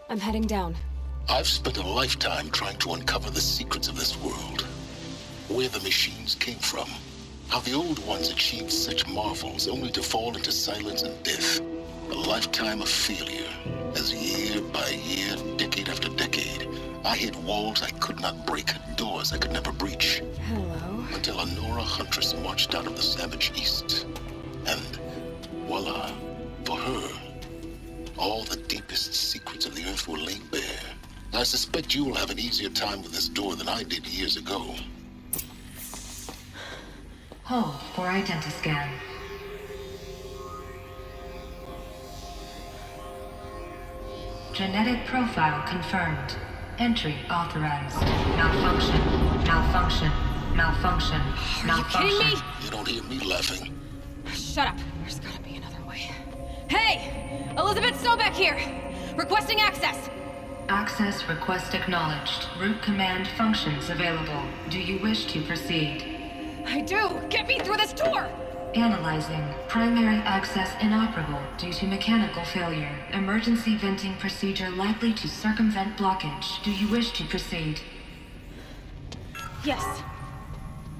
I'm heading down. I've spent a lifetime trying to uncover the secrets of this world. Where the machines came from. How the old ones achieved such marvels only to fall into silence and death. A lifetime of failure, as year by year, decade after decade, I hit walls I could not break, doors I could never breach. Hello. Until a Nora huntress marched out of the savage east. And voila, for her, all the deepest secrets of the earth were laid bare. I suspect you will have an easier time with this door than I did years ago. Hold for identiscan. Genetic profile confirmed. Entry authorized. Malfunction. Malfunction. Malfunction. Are you kidding me? You don't hear me laughing. Shut up. There's gotta be another way. Hey! Elizabeth Sobeck here! Requesting access! Access request acknowledged. Root command functions available. Do you wish to proceed? I do! Get me through this door! Analyzing. Primary access inoperable due to mechanical failure. Emergency venting procedure likely to circumvent blockage. Do you wish to proceed? Yes.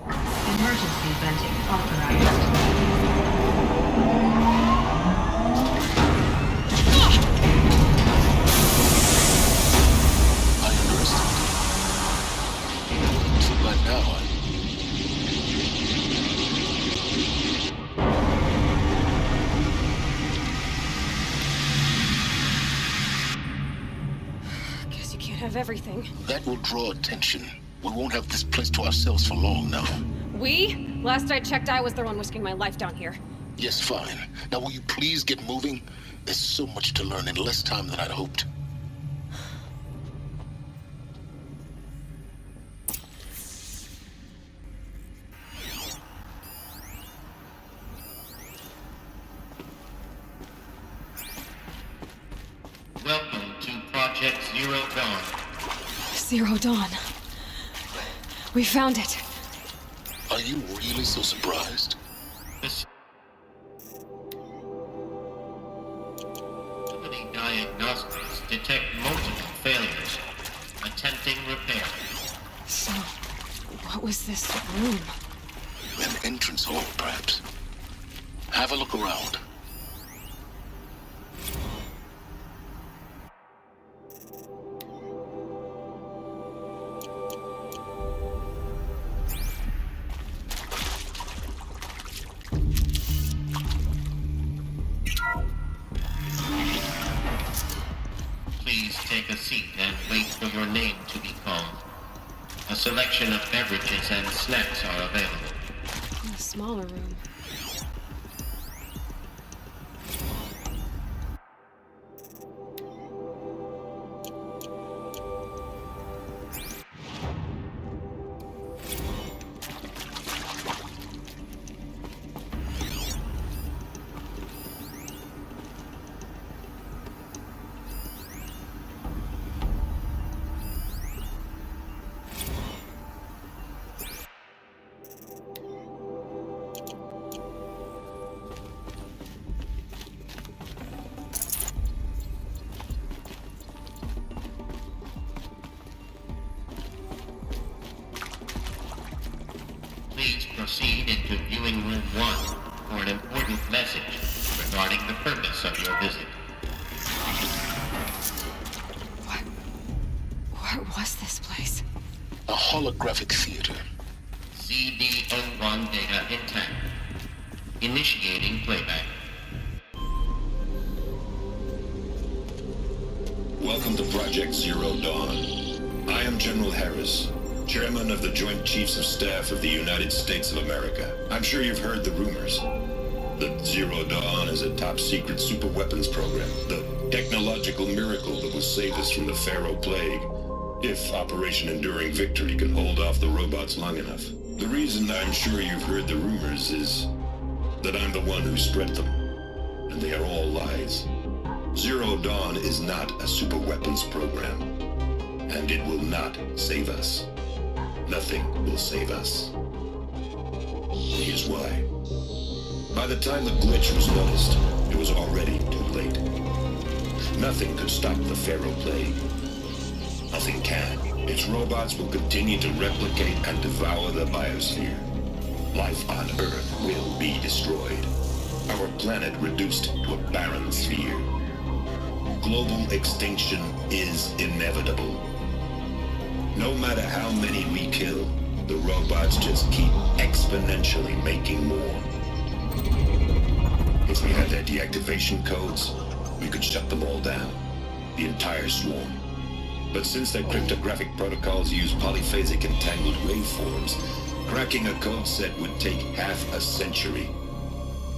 Emergency venting authorized. I understand. So by now, Guess you can't have everything. that will draw attention. We won't have this place to ourselves for long now. We? Last I checked, I was the one risking my life down here. Yes, fine. Now will you please get moving? There's so much to learn in less time than I'd hoped. Welcome to Project Zero Dawn. Zero Dawn. We found it. Are you really so surprised? Facility diagnostics detect multiple failures. Attempting repair. So, what was this room? An entrance hall, perhaps. Have a look around. Please take a seat and wait for your name to be called. A selection of beverages and snacks are available. In a smaller room. Please proceed into viewing room 1 for an important message regarding the purpose of your visit. What was this place? A holographic theater. CD01 data intact. Initiating playback. Welcome to Project Zero Dawn. I am General Harris, Chairman of the Joint Chiefs of Staff of the United States of America. I'm sure you've heard the rumors. That Zero Dawn is a top-secret superweapons program, the technological miracle that will save us from the Pharaoh Plague, if Operation Enduring Victory can hold off the robots long enough. The reason I'm sure you've heard the rumors is that I'm the one who spread them, and they are all lies. Zero Dawn is not a superweapons program, and it will not save us. Nothing will save us. Here's why. By the time the glitch was noticed, it was already too late. Nothing could stop the Pharaoh Plague. Nothing can. Its robots will continue to replicate and devour the biosphere. Life on Earth will be destroyed. Our planet reduced to a barren sphere. Global extinction is inevitable. No matter how many we kill, the robots just keep exponentially making more. If we had their deactivation codes, we could shut them all down. The entire swarm. But since their cryptographic protocols use polyphasic entangled waveforms, cracking a code set would take half a century.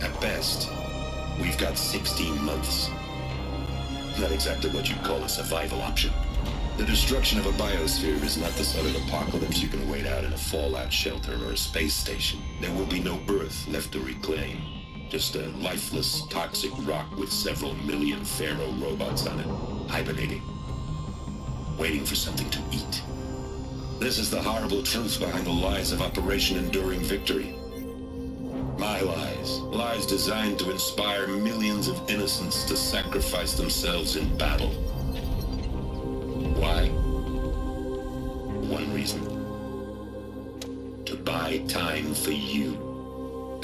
At best, we've got 16 months. Not exactly what you'd call a survival option. The destruction of a biosphere is not the sort of apocalypse you can wait out in a fallout shelter or a space station. There will be no Earth left to reclaim. Just a lifeless, toxic rock with several million Pharaoh robots on it, hibernating, waiting for something to eat. This is the horrible truth behind the lies of Operation Enduring Victory. My lies. Lies designed to inspire millions of innocents to sacrifice themselves in battle. Why? One reason. To buy time for you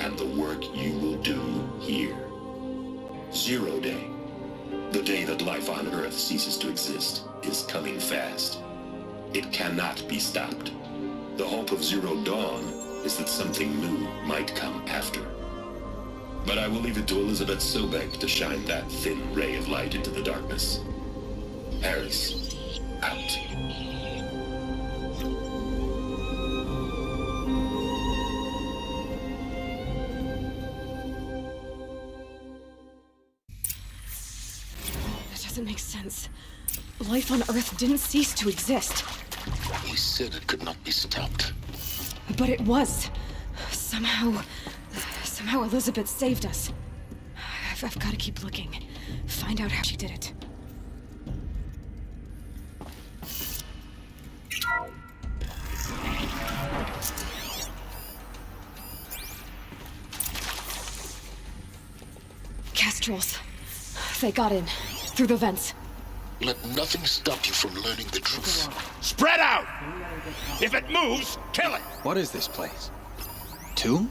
and the work you will do here. Zero Day, the day that life on Earth ceases to exist, is coming fast. It cannot be stopped. The hope of Zero Dawn is that something new might come after. But I will leave it to Elizabeth Sobek to shine that thin ray of light into the darkness. Harris, out. That doesn't make sense. Life on Earth didn't cease to exist. He said it could not be stopped. But it was. Somehow Elizabeth saved us. I've got to keep looking. Find out how she did it. Kestrels. They got in. Through the vents. Let nothing stop you from learning the truth. Spread out! If it moves, kill it! What is this place? Tomb?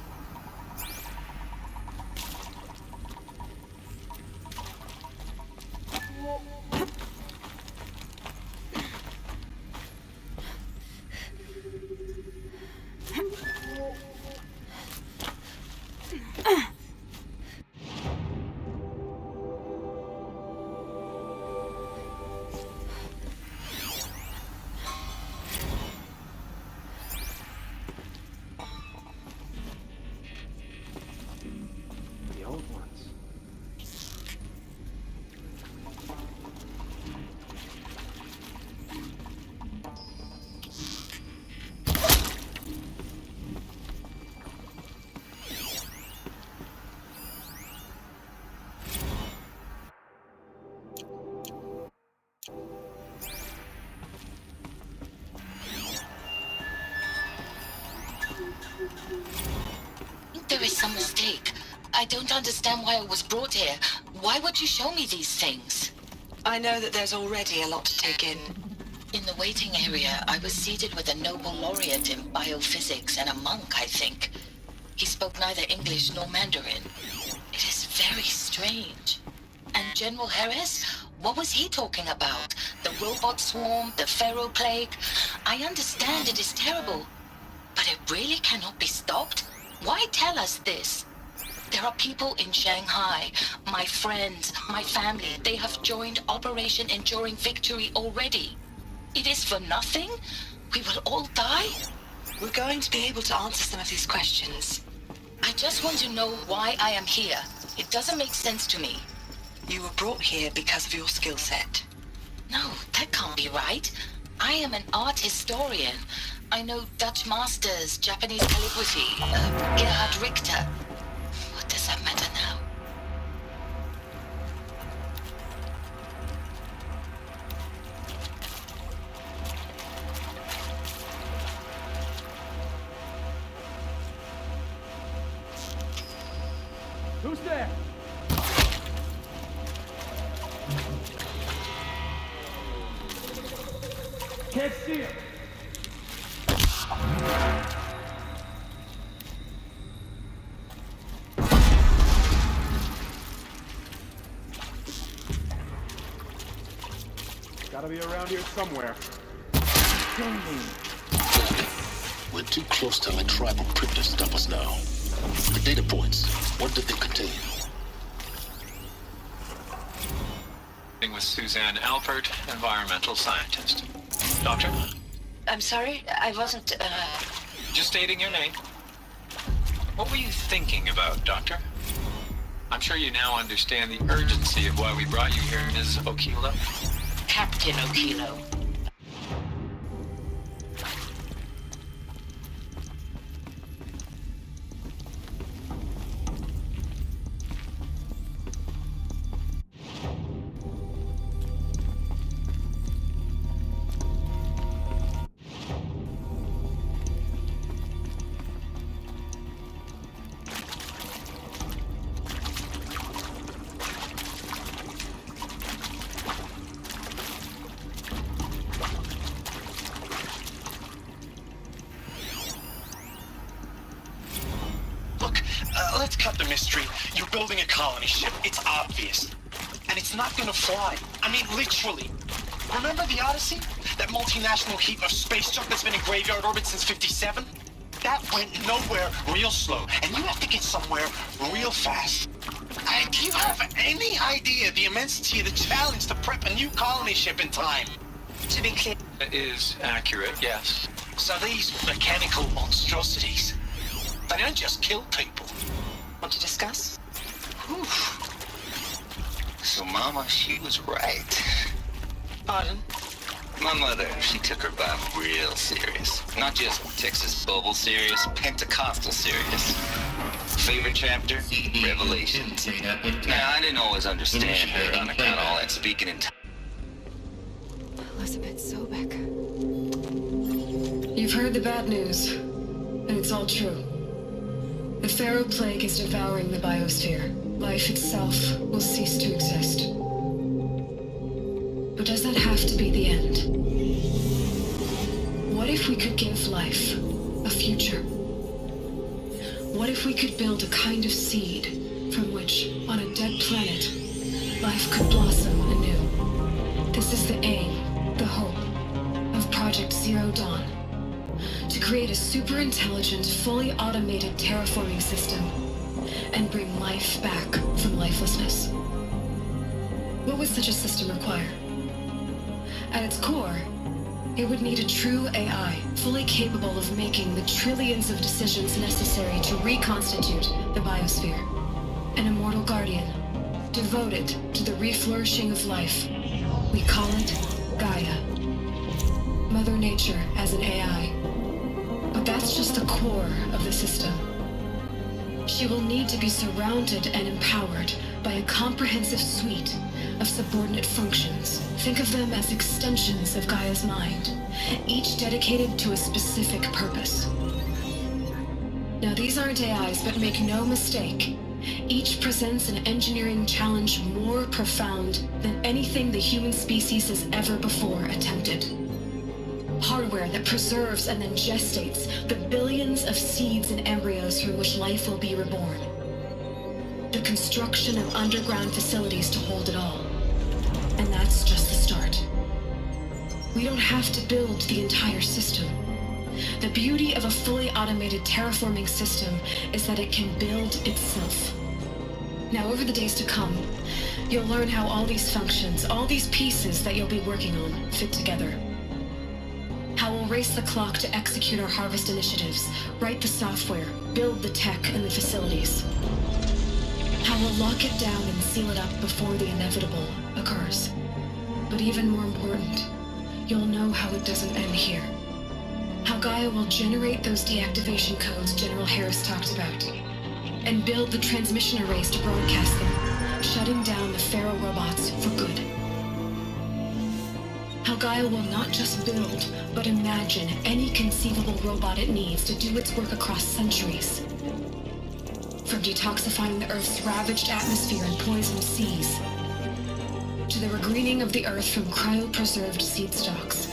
There is some mistake. I don't understand why I was brought here. Why would you show me these things? I know that there's already a lot to take in. In the waiting area, I was seated with a Nobel laureate in biophysics and a monk, I think. He spoke neither English nor Mandarin. It is very strange. And General Harris? What was he talking about? The robot swarm, the Pharaoh plague? I understand it is terrible. But it really cannot be stopped? Why tell us this? There are people in Shanghai, my friends, my family. They have joined Operation Enduring Victory already. It is for nothing? We will all die? We're going to be able to answer some of these questions. I just want to know why I am here. It doesn't make sense to me. You were brought here because of your skill set. No, that can't be right. I am an art historian. I know Dutch masters, Japanese calligraphy, Gerhard Richter. What does that matter now? Who's there? Can't see him. Gotta be around here somewhere. We're too close to a tribal crypt to stop us now. The data points, what did they contain? With Suzanne Alpert, environmental scientist. Doctor? I'm sorry, I wasn't, Just stating your name. What were you thinking about, Doctor? I'm sure you now understand the urgency of why we brought you here, Ms. Okilo. Captain Okilo. Let's cut the mystery. You're building a colony ship. It's obvious. And it's not gonna fly. I mean, literally. Remember the Odyssey? That multinational heap of space junk that's been in graveyard orbit since 57? That went nowhere real slow. And you have to get somewhere real fast. Do you have any idea the immensity of the challenge to prep a new colony ship in time? to be clear. That is accurate, yes. So these mechanical monstrosities, they don't just kill people. Want to discuss? Whew. So Mama, she was right. Pardon? My mother, she took her Bible real serious. Not just Texas Bubble serious, Pentecostal serious. Favorite chapter? Revelations. Now, I didn't always understand her on account of all that speaking in tongues. Elizabeth Sobek. You've heard the bad news, and it's all true. The Pharaoh Plague is devouring the biosphere. Life itself will cease to exist. But does that have to be the end? What if we could give life a future? What if we could build a kind of seed from which, on a dead planet, life could blossom anew? This is the aim, the hope, of Project Zero Dawn. To create a super-intelligent, fully automated terraforming system and bring life back from lifelessness. What would such a system require? At its core, it would need a true AI, fully capable of making the trillions of decisions necessary to reconstitute the biosphere. An immortal guardian, devoted to the reflourishing of life. We call it Gaia. Mother Nature as an AI. But that's just the core of the system. She will need to be surrounded and empowered by a comprehensive suite of subordinate functions. Think of them as extensions of Gaia's mind, each dedicated to a specific purpose. Now, these aren't AIs, but make no mistake, each presents an engineering challenge more profound than anything the human species has ever before attempted. Hardware that preserves and then gestates the billions of seeds and embryos from which life will be reborn. The construction of underground facilities to hold it all. And that's just the start. We don't have to build the entire system. The beauty of a fully automated terraforming system is that it can build itself. Now, over the days to come, you'll learn how all these functions, all these pieces that you'll be working on, fit together. How we'll race the clock to execute our harvest initiatives, write the software, build the tech and the facilities. How we'll lock it down and seal it up before the inevitable occurs. But even more important, you'll know how it doesn't end here. How Gaia will generate those deactivation codes General Harris talked about, and build the transmission arrays to broadcast them, shutting down the Pharaoh robots for good. How Gaia will not just build, but imagine any conceivable robot it needs to do its work across centuries. From detoxifying the Earth's ravaged atmosphere and poisoned seas, to the regreening of the Earth from cryopreserved seed stocks,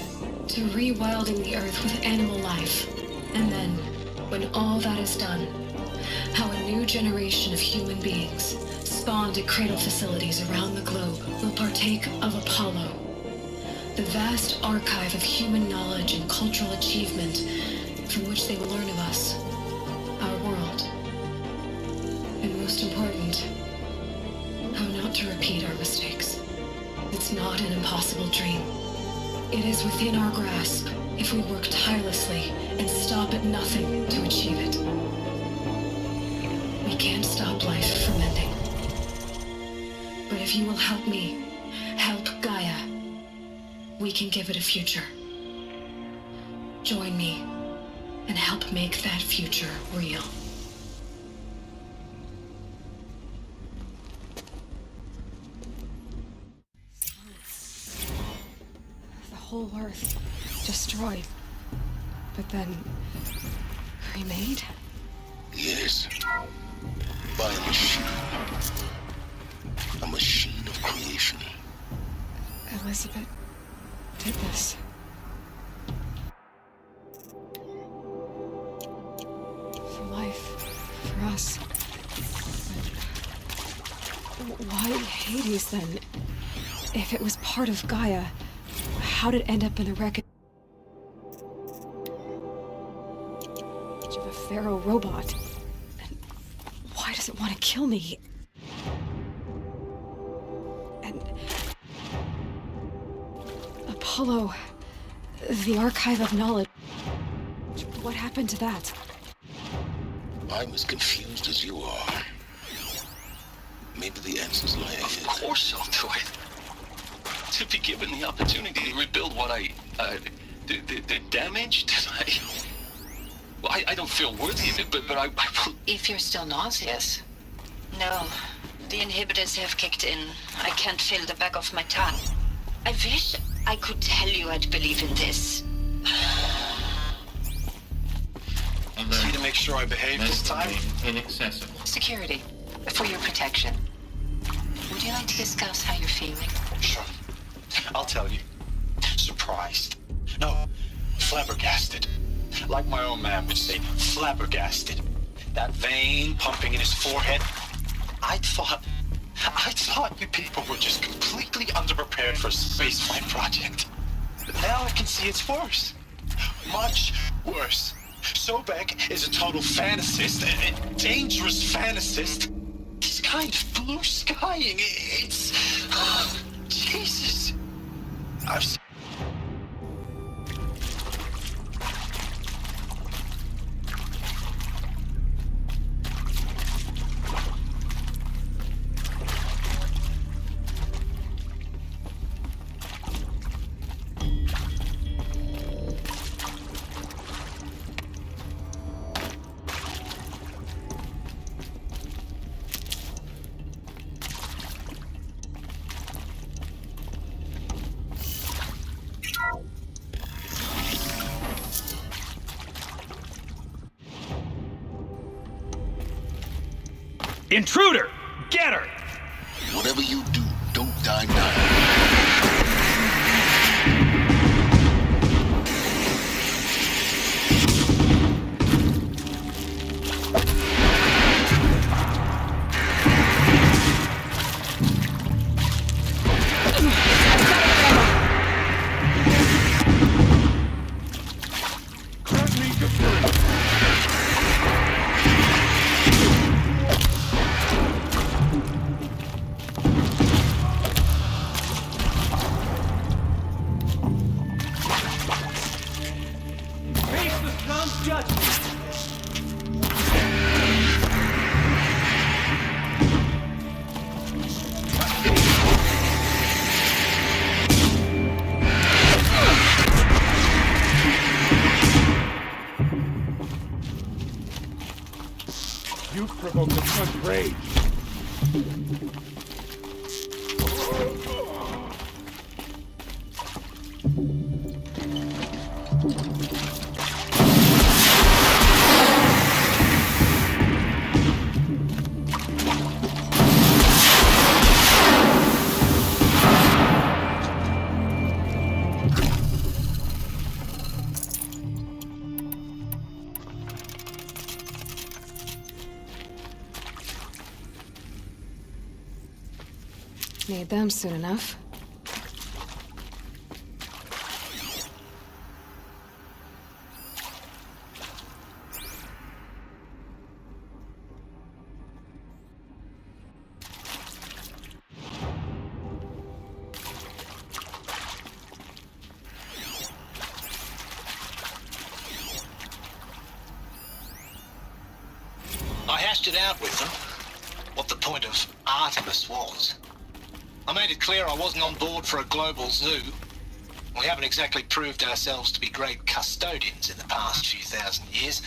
to rewilding the Earth with animal life. And then, when all that is done, how a new generation of human beings, spawned at cradle facilities around the globe, will partake of Apollo, the vast archive of human knowledge and cultural achievement from which they will learn of us, our world, and most important, how not to repeat our mistakes. It's not an impossible dream. It is within our grasp if we work tirelessly and stop at nothing to achieve it. We can't stop life from ending. But if you will help me, help Gaia, we can give it a future. Join me and help make that future real. The whole Earth destroyed, but then remade? Yes. By a machine. A machine of creation. Elizabeth did this. For life, for us. But why Hades then? If it was part of Gaia, how did it end up in the wreckage of a pharaoh robot? And why does it want to kill me? And Apollo, the archive of knowledge. What happened to that? I'm as confused as you are. Maybe the answers lie ahead. Of course I'll do it. To be given the opportunity to rebuild what the damage that I don't feel worthy of it, but I will. If you're still nauseous. No, the inhibitors have kicked in. I can't feel the back of my tongue. I wish I could tell you I'd believe in this. See to make sure I behave this time? Inaccessible. Security, for your protection. Would you like to discuss how you're feeling? Sure. I'll tell you. Surprised. No, flabbergasted. Like my own man would say, flabbergasted. That vein pumping in his forehead. I thought you people were just completely underprepared for a spaceflight project. But now I can see it's worse. Much worse. Sobek is a total fantasist, a dangerous fantasist. He's kind of blue skying. It's... Jesus. I've seen... Intruder! Get her! Whatever you do, don't die now. You've provoked a sun's rage. Need them soon enough. I hashed it out with them, what the point of Artemis was. I made it clear I wasn't on board for a global zoo. We haven't exactly proved ourselves to be great custodians in the past few thousand years.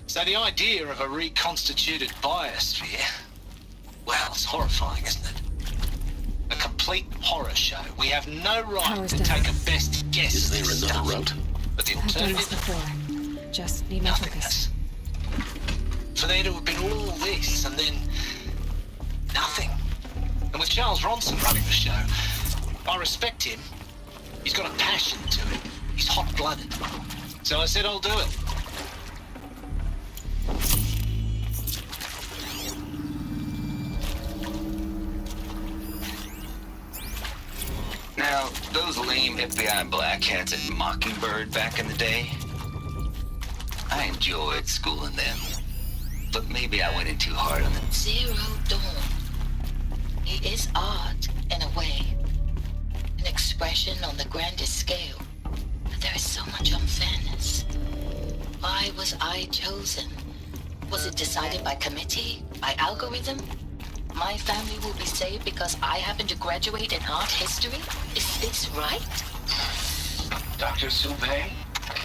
So the idea of a reconstituted biosphere, well, it's horrifying, isn't it? A complete horror show. We have no right Power's to down. take a best guess Is at there this another stuff. route? But the I've done this alternative? before. Just need my focus. Nothingness. For there to have been all this and then nothing. And with Charles Ronson running the show, I respect him. He's got a passion to it. He's hot-blooded. So I said I'll do it. Now, those lame FBI black hats at Mockingbird back in the day, I enjoyed schooling them. But maybe I went in too hard on them. Zero Dawn. It is art, in a way. An expression on the grandest scale. But there is so much unfairness. Why was I chosen? Was it decided by committee? By algorithm? My family will be saved because I happen to graduate in art history? Is this right? Dr. Souvet?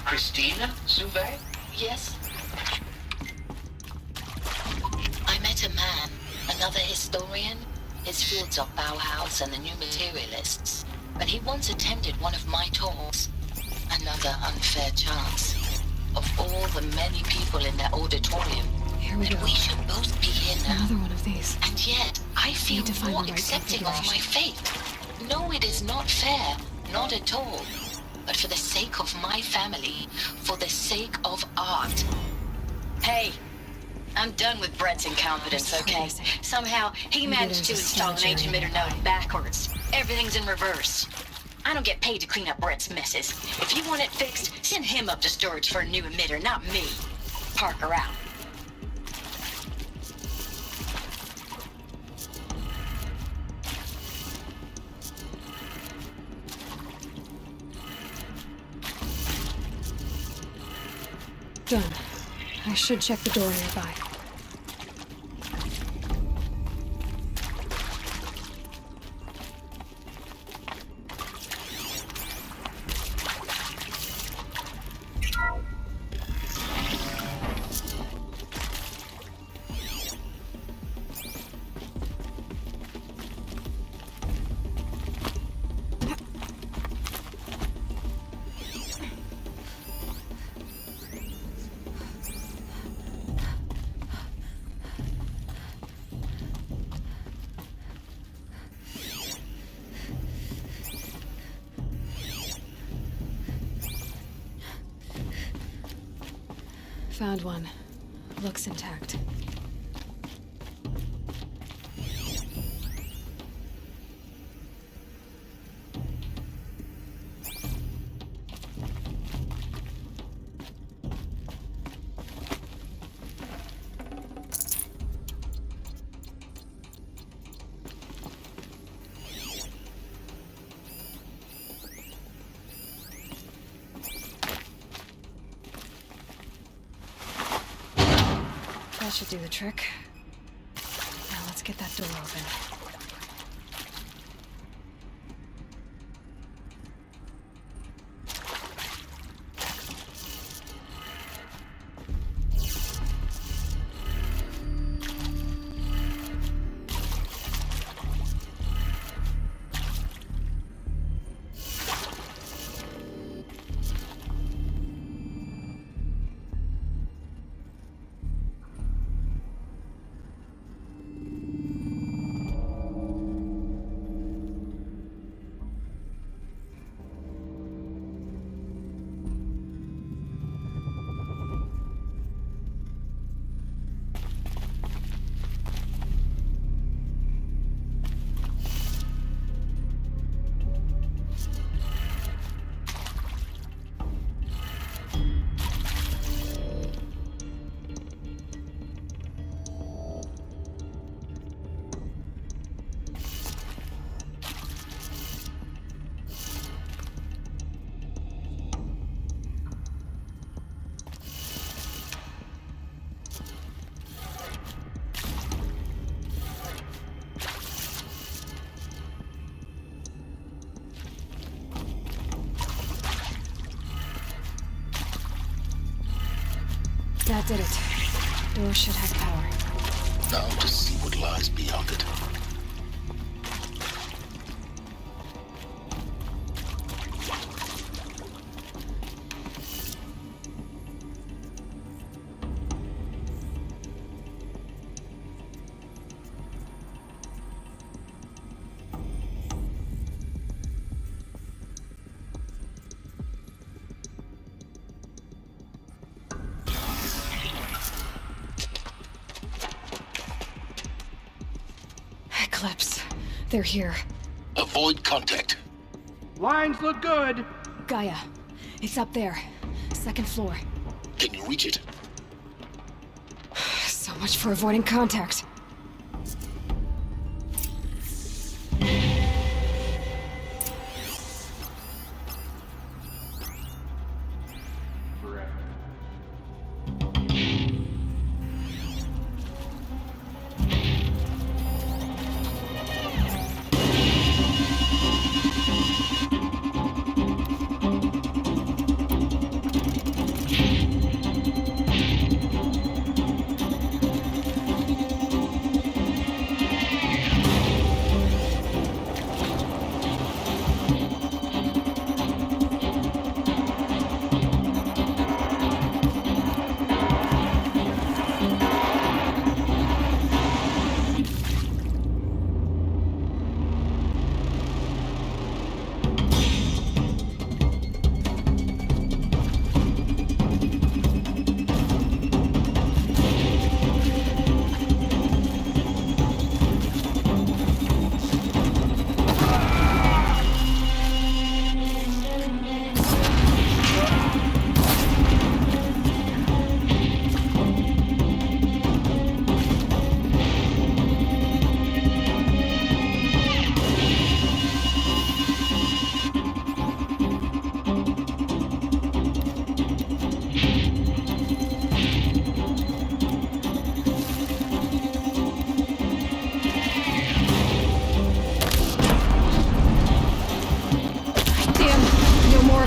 Christina Souvet? Yes. I met a man, another historian. His fields are Bauhaus and the New Materialists. But he once attended one of my talks. Another unfair chance. Of all the many people in that auditorium, Here we and go. we should both be here now. Another one of these. And yet, I feel Need to find more the right accepting of my fate. No, it is not fair. Not at all. But for the sake of my family, for the sake of art. Hey, I'm done with Brett's incompetence, okay? Somehow, he managed to install an H-emitter node backwards. Everything's in reverse. I don't get paid to clean up Brett's messes. If you want it fixed, send him up to storage for a new emitter, not me. Parker out. Done. I should check the door nearby. Found one. Looks intact. That should do the trick. Now let's get that door open. That did it. Door should have power. Now to see what lies beyond it. Eclipse. They're here. Avoid contact. Lines look good. Gaia. It's up there. Second floor. Can you reach it? So much for avoiding contact.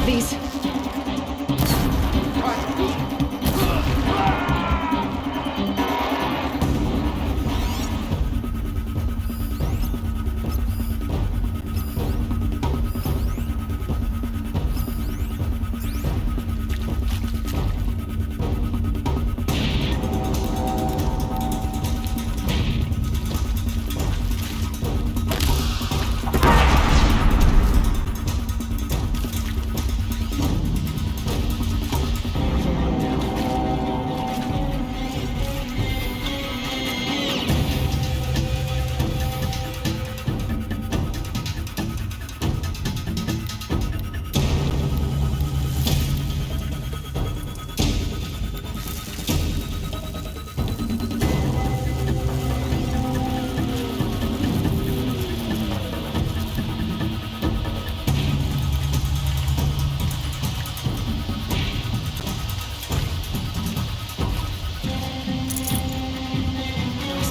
These.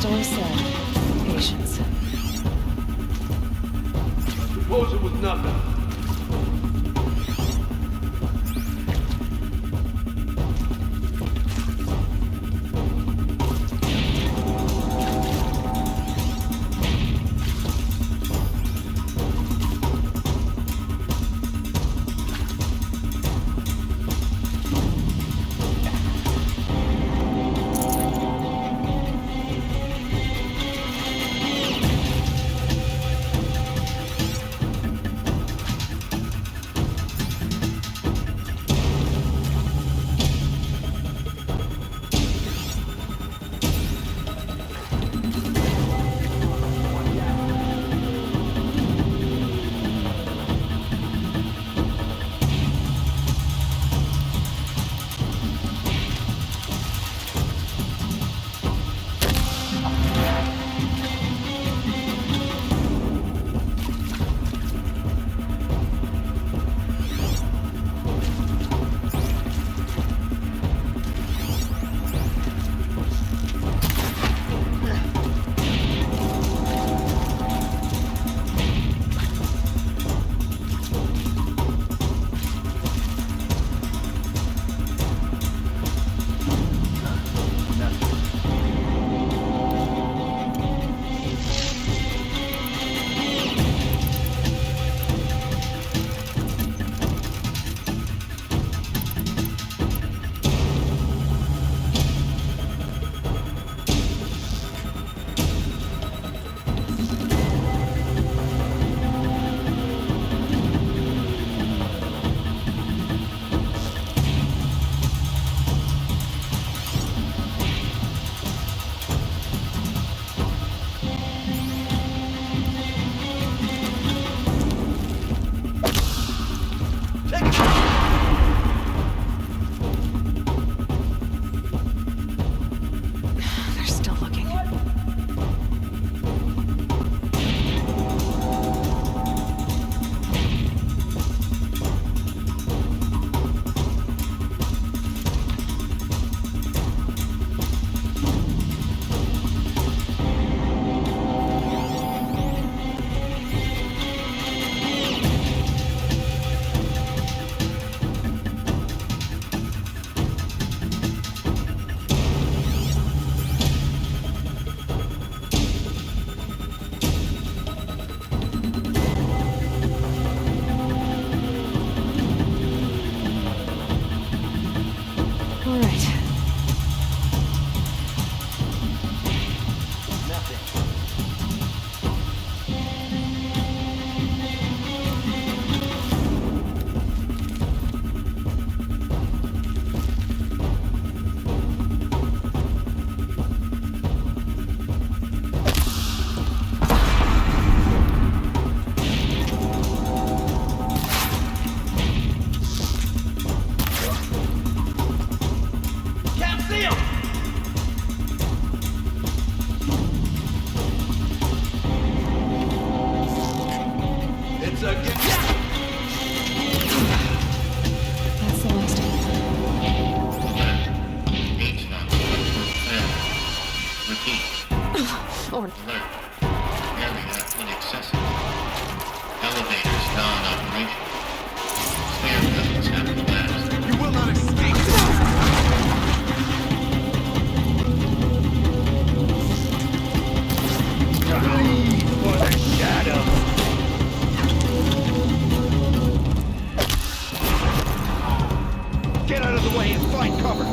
Story said, patience. Suppose it was nothing. him! It's a get. That's the last of it. Repeat. Or Alert. Area inaccessible. Elevators non-operational. Spare buildings have collapsed. You will not escape! Die for the shadow! Get out of the way and find cover!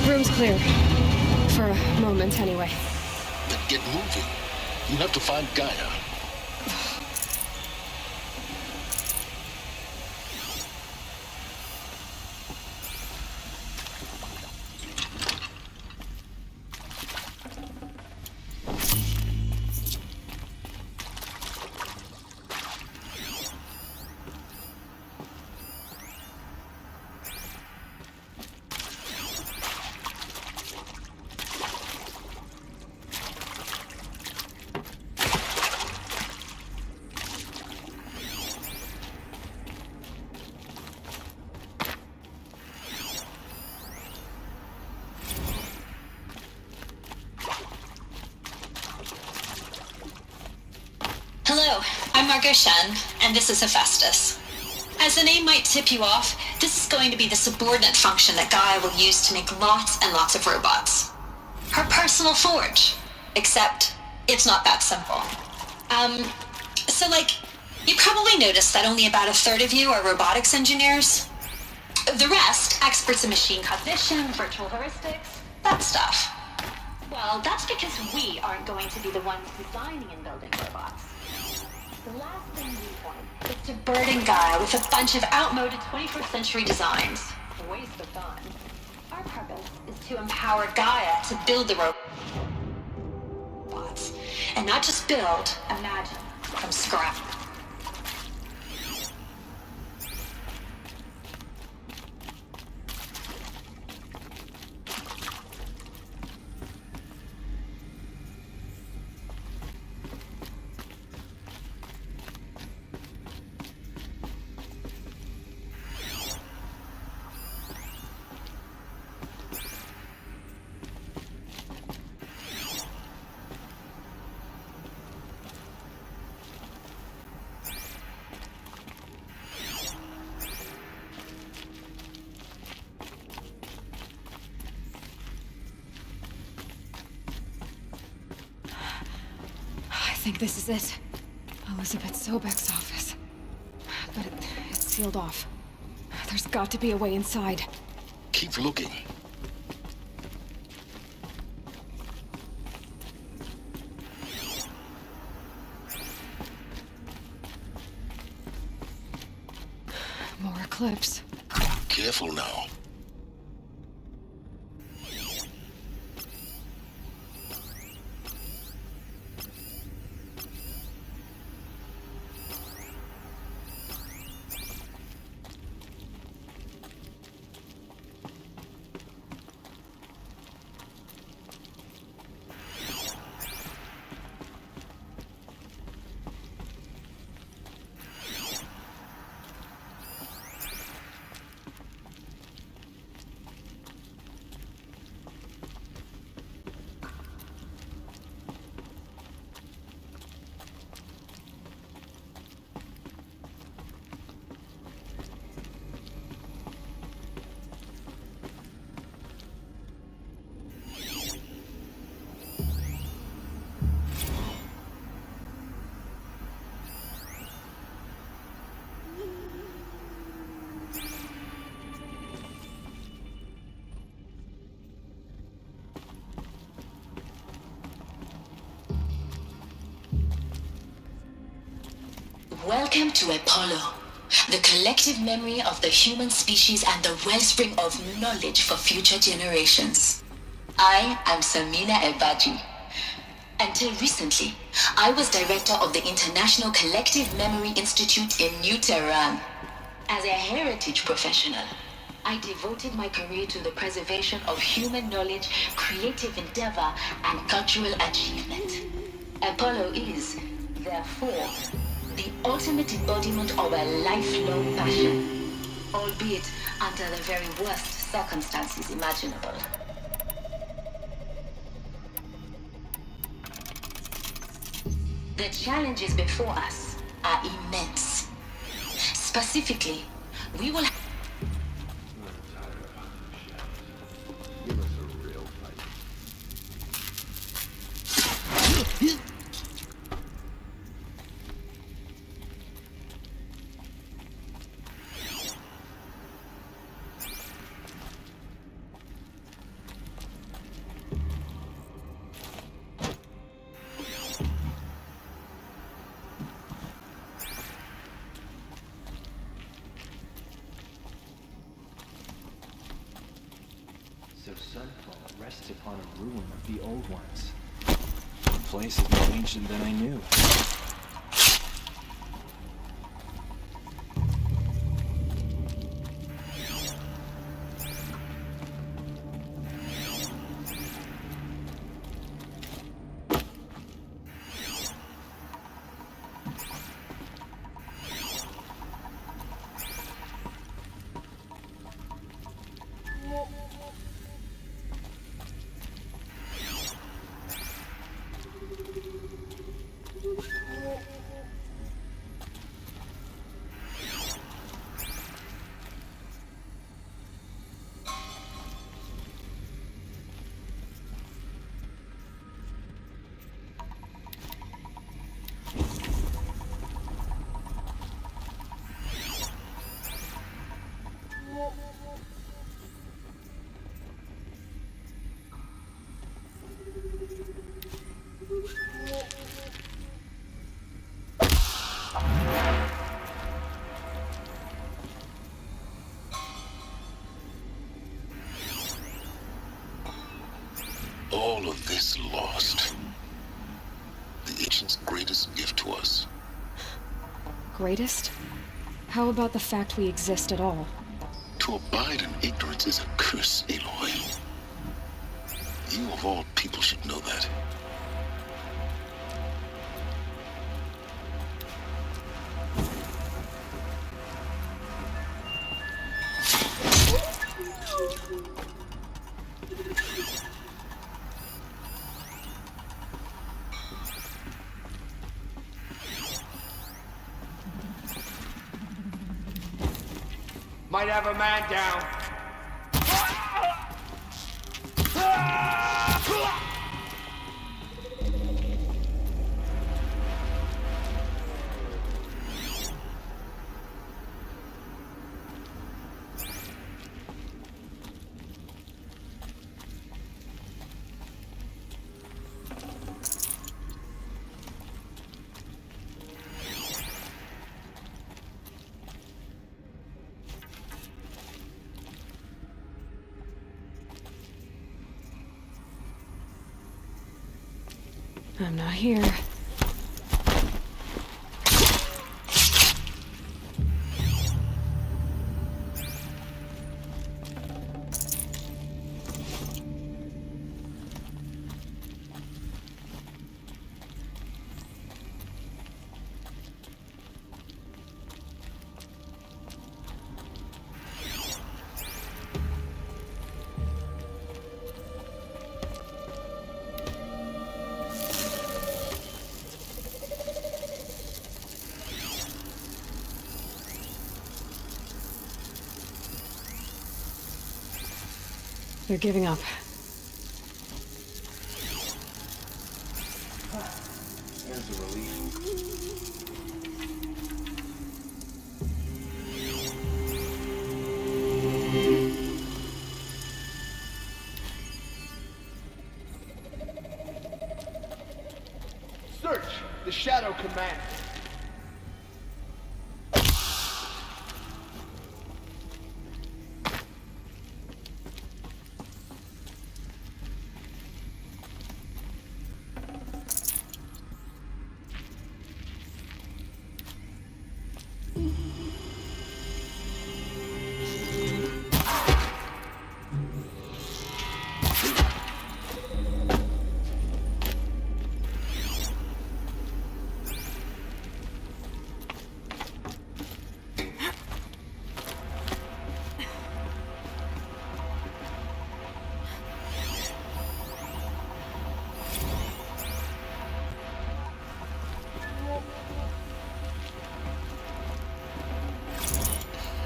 room's clear. For a moment, anyway. Then get moving. You have to find Gaia. Hello, I'm Margot Shen, and this is Hephaestus. As the name might tip you off, this is going to be the subordinate function that Gaia will use to make lots and lots of robots. Her personal forge. Except, it's not that simple. You probably noticed that only about a third of you are robotics engineers. The rest, experts in machine cognition, virtual heuristics, that stuff. Well, that's because we aren't going to be the ones designing and building robots. The last thing we want is to burden Gaia with a bunch of outmoded 21st century designs. A waste of time. Our purpose is to empower Gaia to build the robots. And not just build, imagine, from scratch. I think this is it. Elizabeth Sobek's office. But it's sealed off. There's got to be a way inside. Keep looking. More eclipse. Careful now. Welcome to Apollo. The collective memory of the human species and the wellspring of knowledge for future generations. I am Samina Ebaji. Until recently, I was director of the International Collective Memory Institute in New Tehran. As a heritage professional, I devoted my career to the preservation of human knowledge, creative endeavor, and cultural achievement. Apollo is, therefore, the ultimate embodiment of a lifelong passion, albeit under the very worst circumstances imaginable. The challenges before us are immense. Specifically, we will Sunfall rests upon a ruin of the old ones. The place is more ancient than I knew. All of this lost. The ancient's greatest gift to us. Greatest? How about the fact we exist at all? To abide in ignorance is a curse, Aloy. You of all people should know that. Might have a man down. I'm not here. They're giving up. There's a relief. Search the Shadow Command.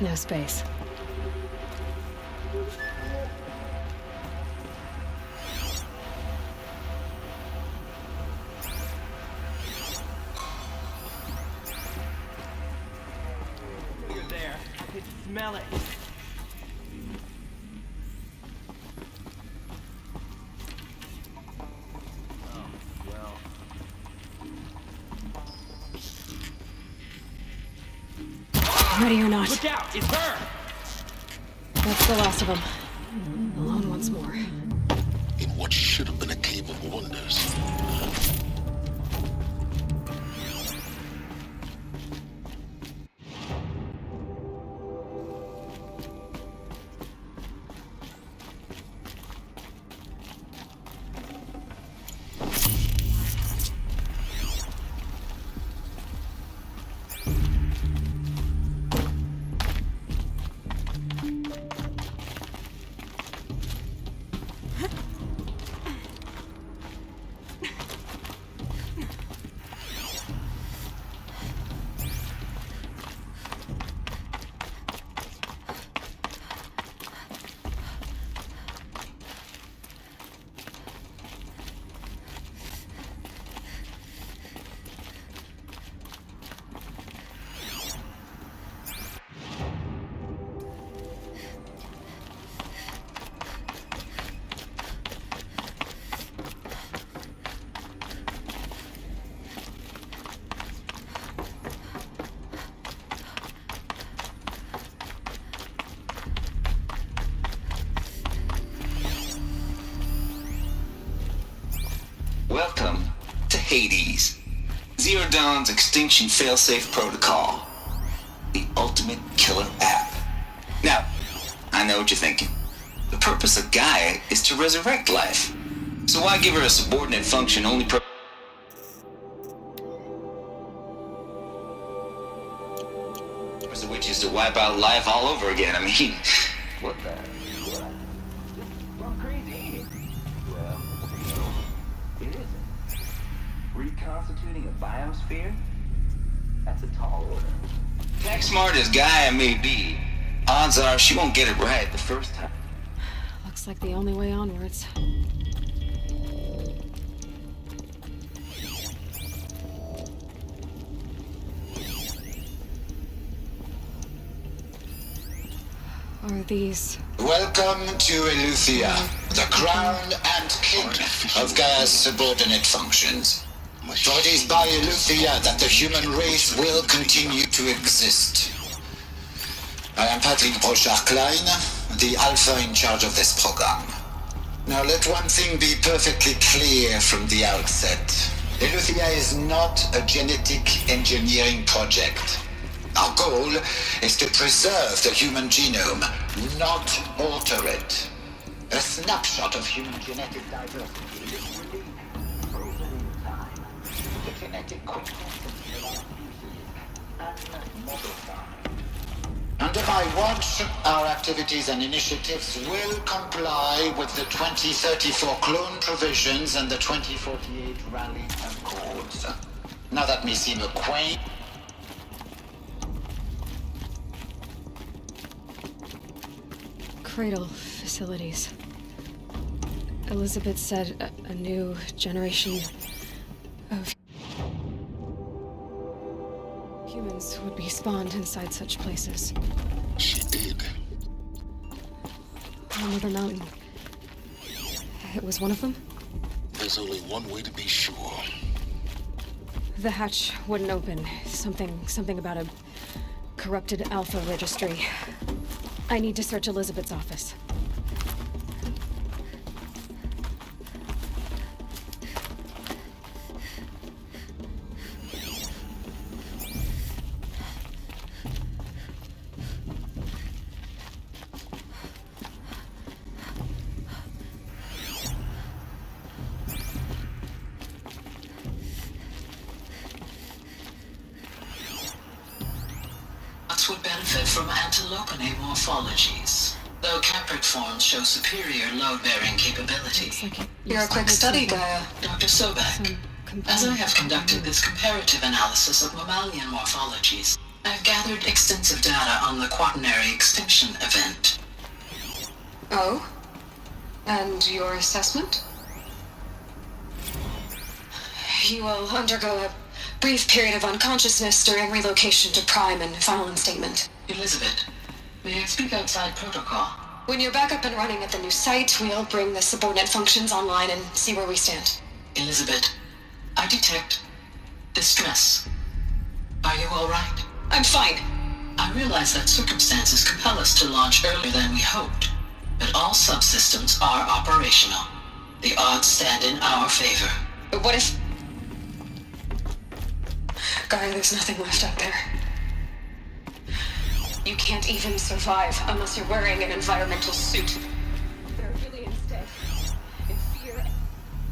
No space. You're there. I can smell it. Ready or not. Look out! It's her! That's the last of them. Alone once more. In what should have been a cave of wonders. Welcome to Hades, Zero Dawn's extinction failsafe protocol, the ultimate killer app. Now, I know what you're thinking. The purpose of Gaia is to resurrect life. So why give her a subordinate function only purpose of which is to wipe out life all over again? I mean, what the? Reconstituting a biosphere? That's a tall order. Tech smart as Gaia may be, odds are she won't get it right the first time. Looks like the only way onwards. Are these... Welcome to Eleuthia, the crown and king of Gaia's subordinate functions. For it is by Eleuthia that the human race will continue to exist. I am Patrick Brochard-Klein, the alpha in charge of this program. Now let one thing be perfectly clear from the outset. Eleuthia is not a genetic engineering project. Our goal is to preserve the human genome, not alter it. A snapshot of human genetic diversity, literally frozen in time. The genetic quintessence and modified. Under my watch, our activities and initiatives will comply with the 2034 clone provisions and the 2048 rally accords. Now that may seem a quaint... Cradle facilities. Elizabeth said a new generation of humans would be spawned inside such places. She did. Another mountain. It was one of them? There's only one way to be sure. The hatch wouldn't open. Something about a corrupted alpha registry. I need to search Elizabeth's office. Would benefit from antilopinae morphologies, though caprid forms show superior load-bearing capability. You're a quick study, Gaia. Dr. Sobek, as I have conducted this comparative analysis of mammalian morphologies, I've gathered extensive data on the quaternary extinction event. Oh? And your assessment? You will undergo a brief period of unconsciousness during relocation to Prime and final instatement. Elizabeth, may I speak outside protocol? When you're back up and running at the new site, we'll bring the subordinate functions online and see where we stand. Elizabeth, I detect distress. Are you all right? I'm fine. I realize that circumstances compel us to launch earlier than we hoped, but all subsystems are operational. The odds stand in our favor. But what if... Guy, there's nothing left out there. You can't even survive unless you're wearing an environmental suit. They're really instead in fear.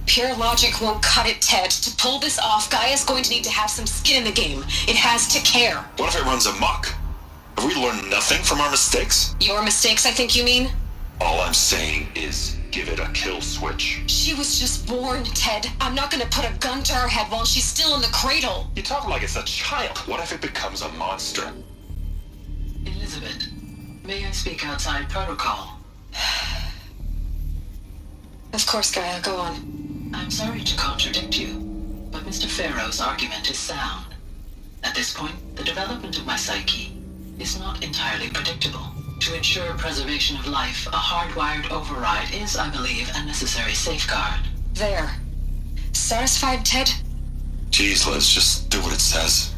Pure logic won't cut it, Ted. To pull this off, Guy is going to need to have some skin in the game. It has to care. What if it runs amok? Have we learned nothing from our mistakes? Your mistakes, I think you mean? All I'm saying is give it a kill switch. She was just born, Ted. I'm not gonna put a gun to her head while she's still in the cradle. You talk like it's a child. What if it becomes a monster? Elizabeth, may I speak outside protocol? Of course, Gaia, go on. I'm sorry to contradict you, but Mr. Farrow's argument is sound. At this point, the development of my psyche is not entirely predictable. To ensure preservation of life, a hardwired override is, I believe, a necessary safeguard. There. Satisfied, Ted? Geez, let's just do what it says.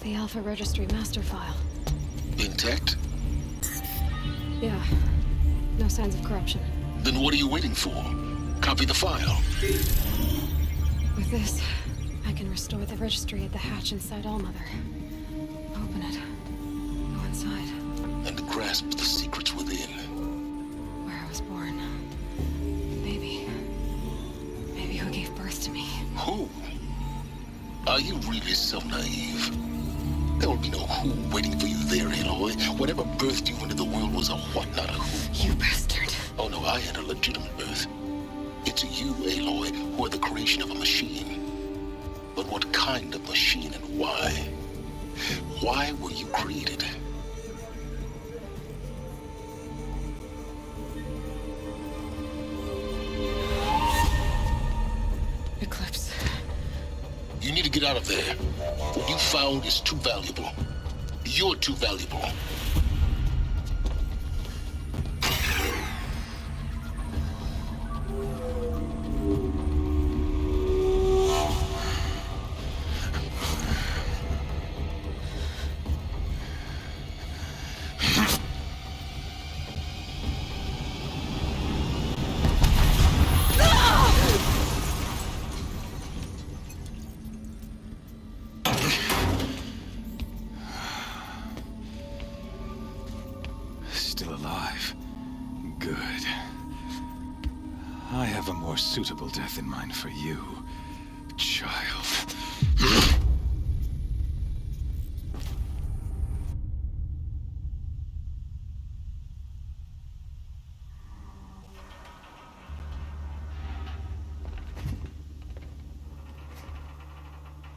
The Alpha Registry master file. Intact? Yeah. No signs of corruption. Then what are you waiting for? Copy the file. With this, I can restore the registry at the hatch inside Allmother. Open it. Go inside. And grasp the secrets within. Where I was born. Maybe who gave birth to me. Who? Are you really so naive? There will be no who waiting for you there, Aloy. Whatever birthed you into the world was a what, not a who. You bastard. Oh no, I had a legitimate birth. It's you, Aloy, who are the creation of a machine. But what kind of machine and why? Why were you created? Eclipse. You need to get out of there. What you found is too valuable. You're too valuable. Still alive. Good. I have a more suitable death in mind for you, child.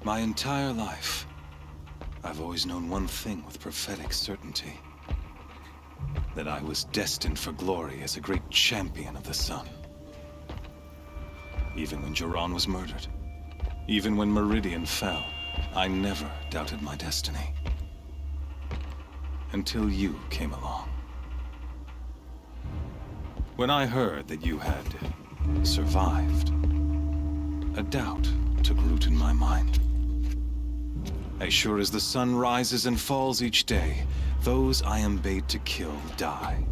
My entire life, I've always known one thing with prophetic certainty. That I was destined for glory as a great champion of the sun. Even when Jiran was murdered. Even when Meridian fell, I never doubted my destiny. Until you came along. When I heard that you had survived, a doubt took root in my mind. As sure as the sun rises and falls each day, those I am bade to kill die.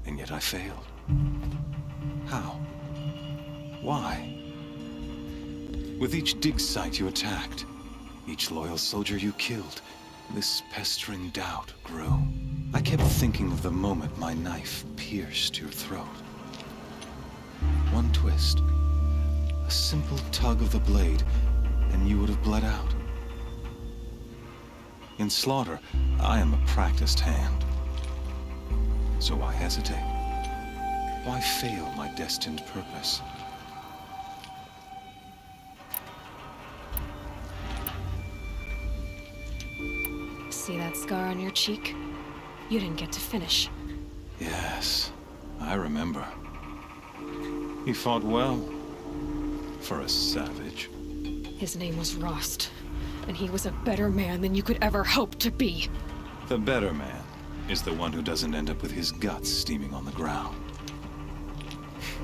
And yet I failed. How? Why? With each dig site you attacked, each loyal soldier you killed, this pestering doubt grew. I kept thinking of the moment my knife pierced your throat. One twist, a simple tug of the blade, and you would have bled out. In slaughter, I am a practiced hand. So why hesitate? Why fail my destined purpose? See that scar on your cheek? You didn't get to finish. Yes, I remember. He fought well, for a savage. His name was Rost, and he was a better man than you could ever hope to be. The better man is the one who doesn't end up with his guts steaming on the ground.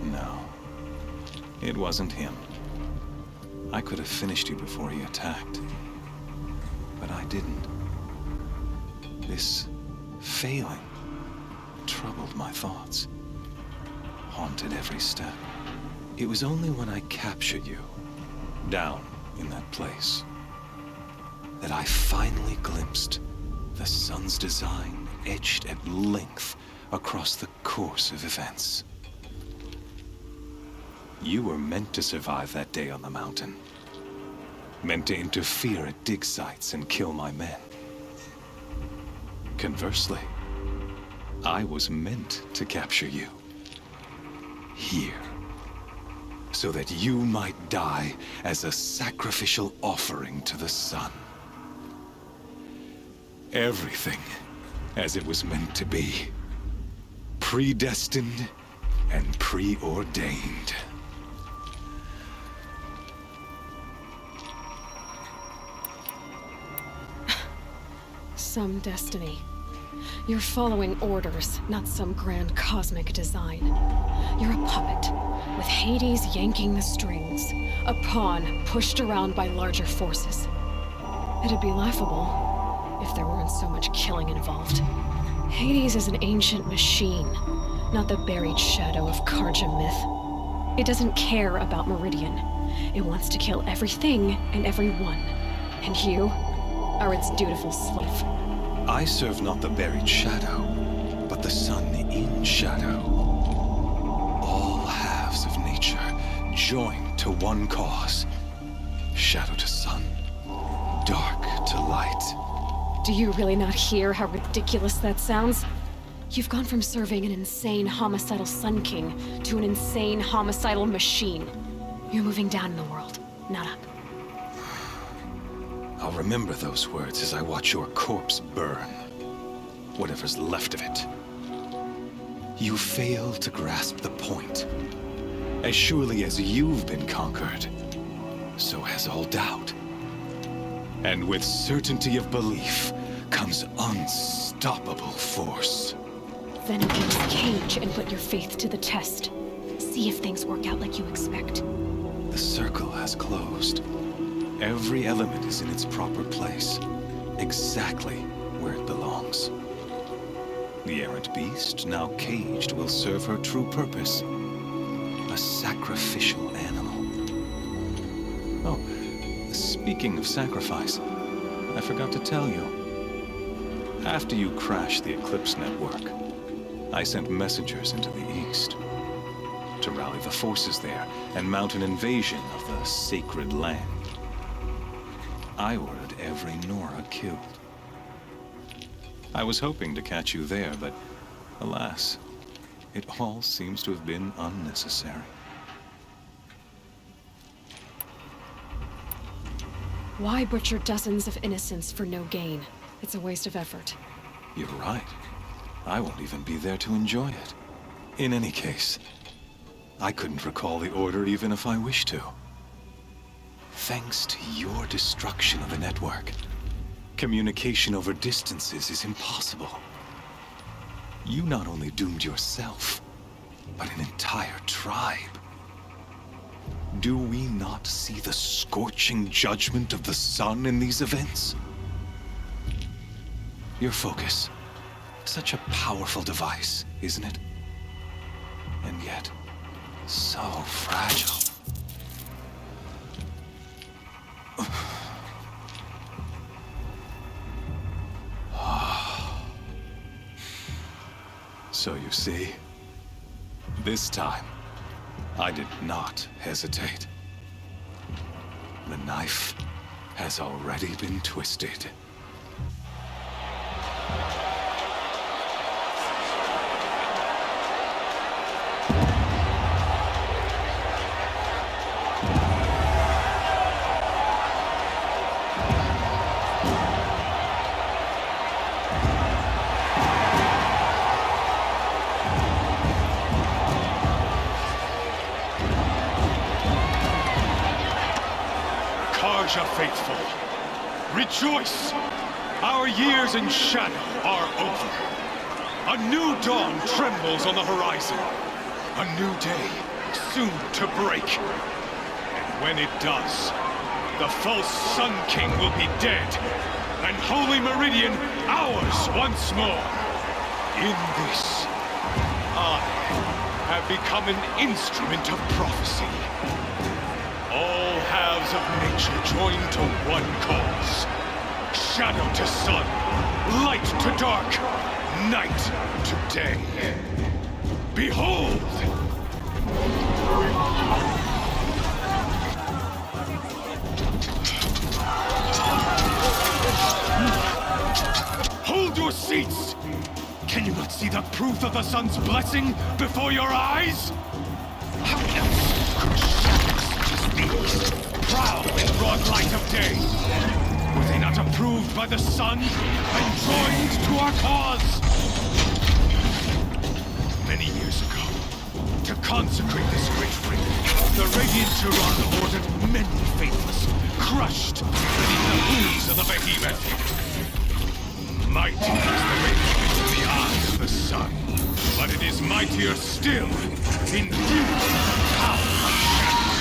No, it wasn't him. I could have finished you before he attacked, but I didn't. This failing troubled my thoughts, haunted every step. It was only when I captured you, down in that place, that I finally glimpsed the sun's design etched at length across the course of events. You were meant to survive that day on the mountain. Meant to interfere at dig sites and kill my men. Conversely, I was meant to capture you. Here. So that you might die as a sacrificial offering to the sun. Everything as it was meant to be. Predestined and preordained. Some destiny. You're following orders, not some grand cosmic design. You're a puppet, with Hades yanking the strings. A pawn pushed around by larger forces. It'd be laughable if there weren't so much killing involved. Hades is an ancient machine, not the buried shadow of Karja myth. It doesn't care about Meridian. It wants to kill everything and everyone. And you are its dutiful slave. I serve not the buried shadow, but the sun in shadow. All halves of nature joined to one cause. Shadow to sun, dark to light. Do you really not hear how ridiculous that sounds? You've gone from serving an insane homicidal Sun King to an insane homicidal machine. You're moving down in the world, not up. I'll remember those words as I watch your corpse burn. Whatever's left of it. You fail to grasp the point. As surely as you've been conquered, so has all doubt. And with certainty of belief comes unstoppable force. Then open this cage and put your faith to the test. See if things work out like you expect. The circle has closed. Every element is in its proper place, exactly where it belongs. The errant beast, now caged, will serve her true purpose. A sacrificial animal. Oh, speaking of sacrifice, I forgot to tell you. After you crashed the Eclipse network, I sent messengers into the east to rally the forces there and mount an invasion of the sacred land. I ordered every Nora killed. I was hoping to catch you there, but alas, it all seems to have been unnecessary. Why butcher dozens of innocents for no gain? It's a waste of effort. You're right. I won't even be there to enjoy it. In any case, I couldn't recall the order even if I wished to. Thanks to your destruction of the network, communication over distances is impossible. You not only doomed yourself, but an entire tribe. Do we not see the scorching judgment of the sun in these events? Your focus. Such a powerful device, isn't it? And yet, so fragile. So you see, this time, I did not hesitate. The knife has already been twisted. Faithful, rejoice! Our years in shadow are over. A new dawn trembles on the horizon. A new day soon to break. And when it does, the false Sun King will be dead, and Holy Meridian ours once more. In this, I have become an instrument of prophecy. All halves of nature join to one cause. Shadow to sun, light to dark, night to day. Behold! Hold your seats! Can you not see the proof of the sun's blessing before your eyes? How else could shadows such as these prowl in broad light of day? Were they not approved by the sun and joined to our cause? Many years ago, to consecrate this great ring, the Radiant Turon ordered many faithless, crushed beneath the hooves of the behemoth. Mighty is the radiance in the eyes of the sun, but it is mightier still in view of the power of shadow.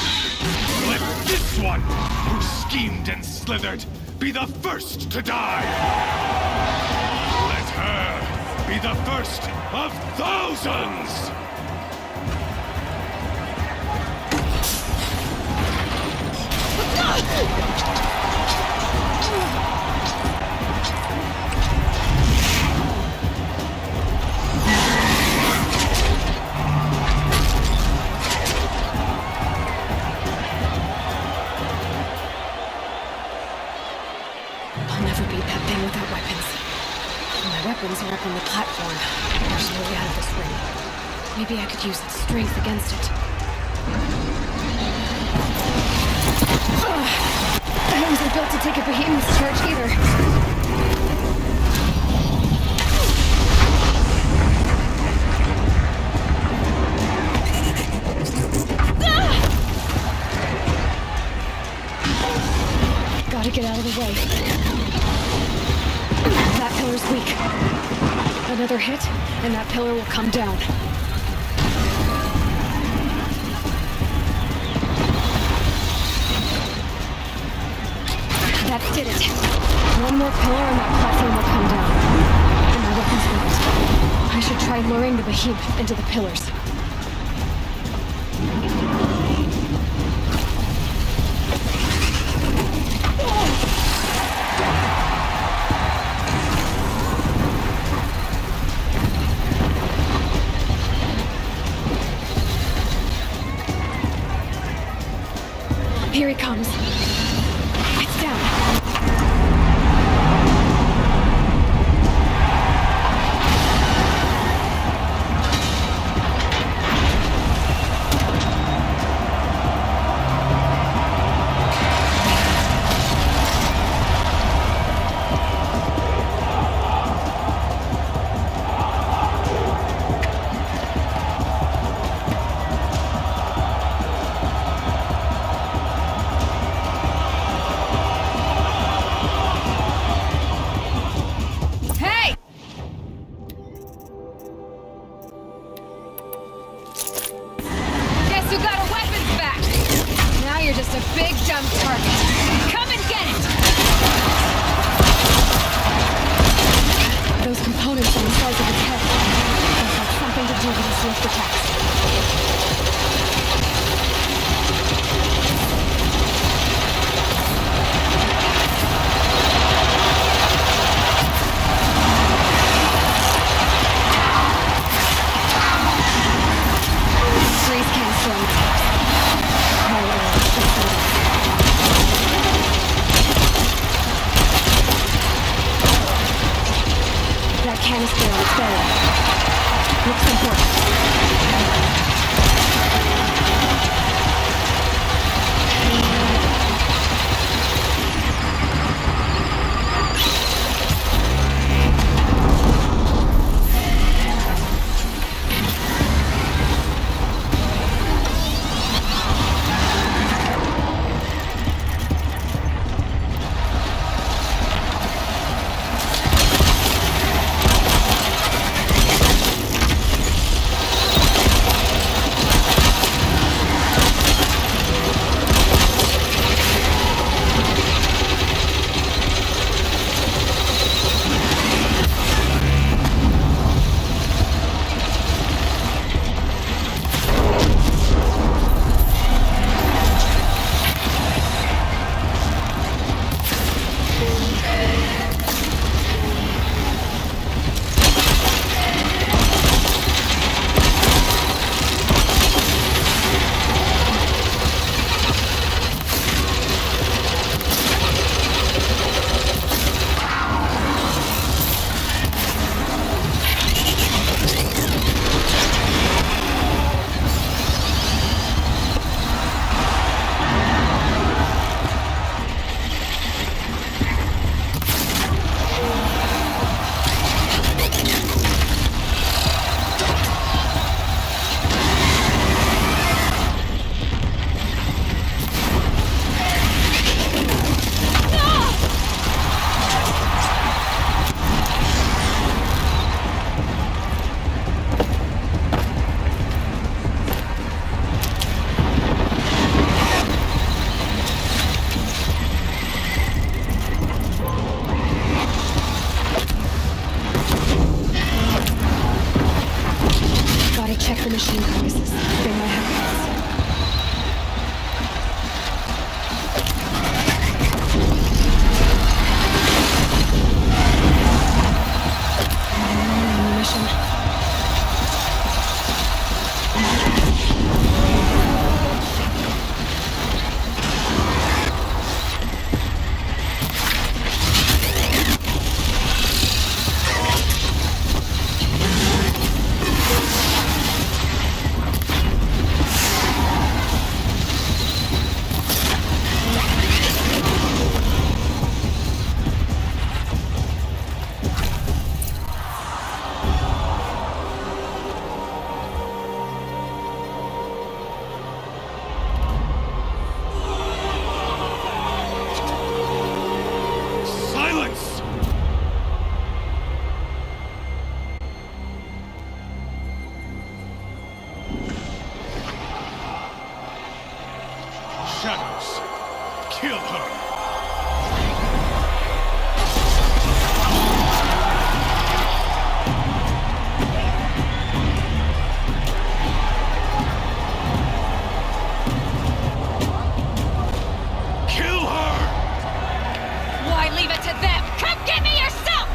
Let this one, who schemed and slithered, be the first to die. Let her be the first of thousands! Weapons are up on the platform. There's no way out of this ring. Maybe I could use its strength against it. I wasn't built to take a behemoth's charge either. Gotta get out of the way. That pillar's weak. Another hit, and that pillar will come down. That did it. One more pillar and that platform will come down. And my weapons won't. I should try luring the behemoth into the pillars. Here he comes. It's down. canister on its belly. Looks important. Check the machine carcasses. They might have Shadows. Kill her. Why leave it to them? Come get me yourself!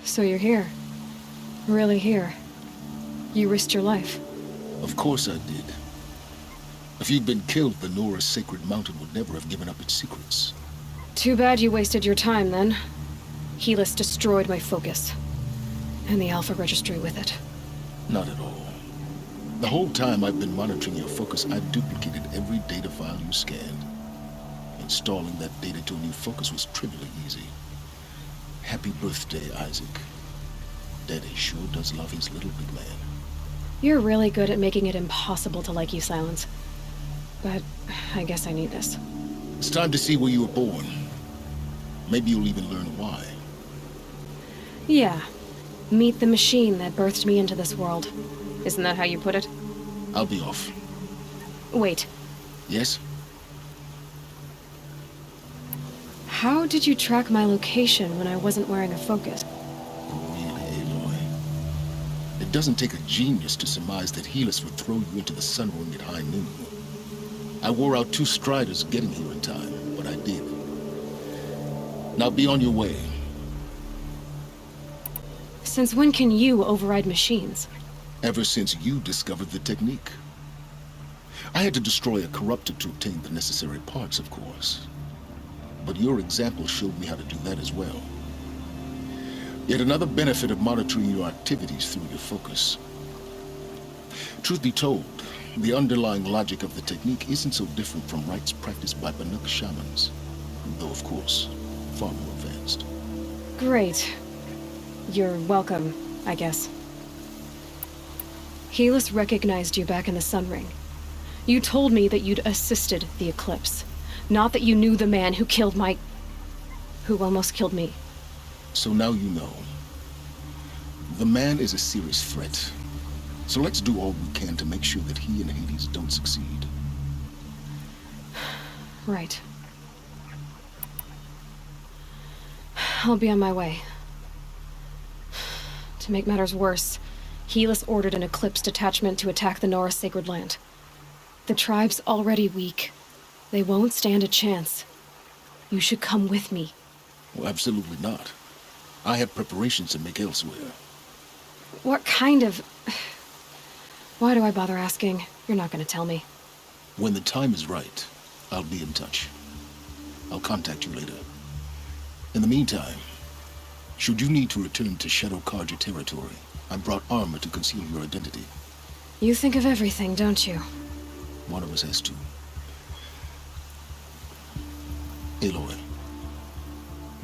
So you're here. Really here. You risked your life. Of course I did. If you'd been killed, the Nora's sacred mountain would never have given up its secrets. Too bad you wasted your time then. Helis destroyed my focus. And the Alpha Registry with it. Not at all. The whole time I've been monitoring your focus, I've duplicated every data file you scanned. Installing that data to a new focus was trivially easy. Happy birthday, Isaac. Daddy sure does love his little big man. You're really good at making it impossible to like you, Silence. But I guess I need this. It's time to see where you were born. Maybe you'll even learn why. Yeah. Meet the machine that birthed me into this world. Isn't that how you put it? I'll be off. Wait. Yes? How did you track my location when I wasn't wearing a focus? Really, Aloy? It doesn't take a genius to surmise that Helis would throw you into the sun ring at high noon. I wore out 2 striders getting here in time, but I did. Now be on your way. Since when can you override machines? Ever since you discovered the technique. I had to destroy a corruptor to obtain the necessary parts, of course. But your example showed me how to do that as well. Yet another benefit of monitoring your activities through your focus. Truth be told, the underlying logic of the technique isn't so different from rites practiced by Banuk shamans, though of course, far more advanced. Great. You're welcome, I guess. Helis recognized you back in the Sun Ring. You told me that you'd assisted the eclipse. Not that you knew the man who killed who almost killed me. So now you know. The man is a serious threat. So let's do all we can to make sure that he and Hades don't succeed. Right. I'll be on my way. To make matters worse, Helis ordered an Eclipse detachment to attack the Nora Sacred Land. The tribe's already weak. They won't stand a chance. You should come with me. Well, absolutely not. I have preparations to make elsewhere. What kind of... Why do I bother asking? You're not going to tell me. When the time is right, I'll be in touch. I'll contact you later. In the meantime, should you need to return to Shadow Karja territory, I brought armor to conceal your identity. You think of everything, don't you? One of us has to. Aloy,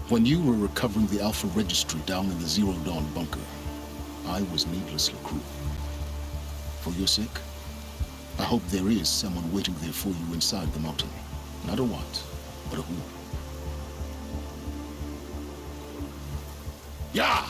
when you were recovering the Alpha Registry down in the Zero Dawn bunker, I was needlessly cruel. For your sake, I hope there is someone waiting there for you inside the mountain. Not a what, but a who. Yeah!